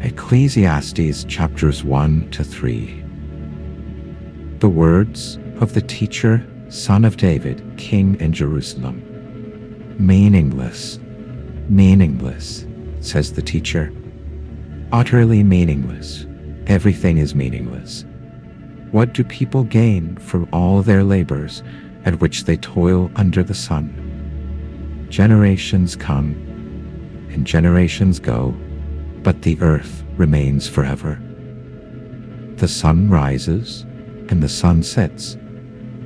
Ecclesiastes chapters 1 to 3. The words of the teacher, son of David, king in Jerusalem. Meaningless, meaningless, says the teacher. Utterly meaningless. Everything is meaningless. What do people gain from all their labors at which they toil under the sun? Generations come and generations go, but the earth remains forever. The sun rises and the sun sets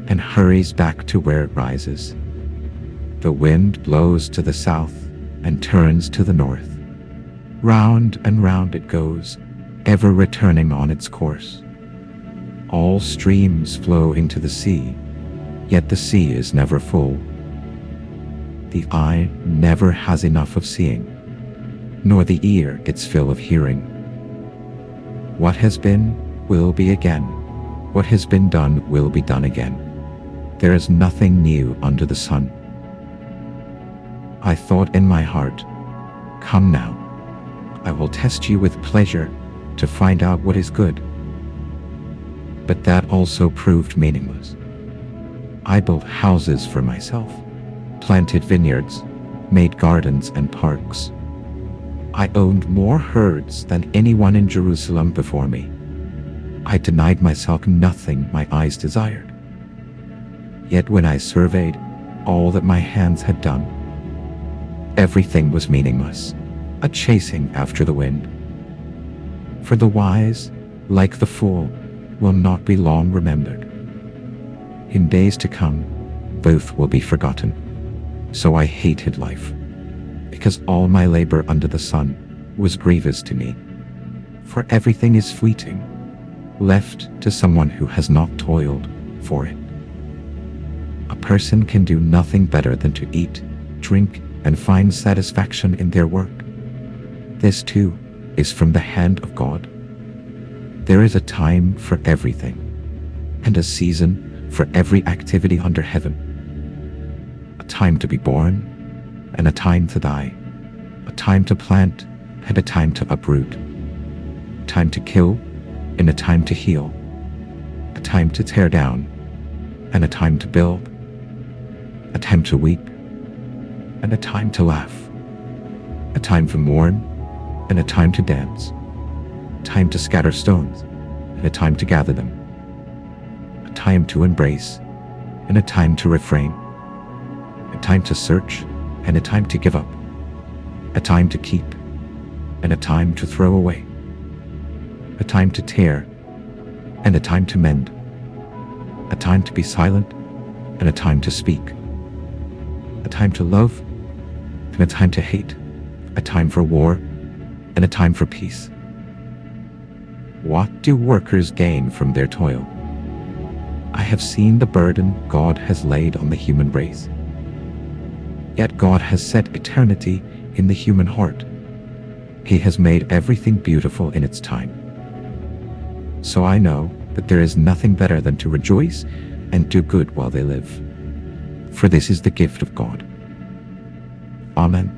and hurries back to where it rises. The wind blows to the south and turns to the north. Round and round it goes, ever returning on its course. All streams flow into the sea, yet the sea is never full. The eye never has enough of seeing, nor the ear its fill of hearing. What has been will be again. What has been done will be done again. There is nothing new under the sun. I thought in my heart, come now, I will test you with pleasure to find out what is good. But that also proved meaningless. I built houses for myself, planted vineyards, made gardens and parks. I owned more herds than anyone in Jerusalem before me. I denied myself nothing my eyes desired. Yet when I surveyed all that my hands had done, everything was meaningless, a chasing after the wind. For the wise, like the fool, will not be long remembered. In days to come, both will be forgotten. So I hated life, because all my labor under the sun was grievous to me. For everything is fleeting, left to someone who has not toiled for it. A person can do nothing better than to eat, drink, and find satisfaction in their work. This too is from the hand of God. There is a time for everything, and a season for every activity under heaven. A time to be born, and a time to die. A time to plant, and a time to uproot. A time to kill, and a time to heal. A time to tear down, and a time to build. A time to weep, and a time to laugh. A time to mourn, and a time to dance. A time to scatter stones, and a time to gather them. A time to embrace, and a time to refrain. A time to search, and a time to give up. A time to keep, and a time to throw away. A time to tear, and a time to mend. A time to be silent, and a time to speak. A time to love, and a time to hate. A time for war, and a time for peace. What do workers gain from their toil? I have seen the burden God has laid on the human race. Yet God has set eternity in the human heart. He has made everything beautiful in its time. So I know that there is nothing better than to rejoice and do good while they live. For this is the gift of God. Amen.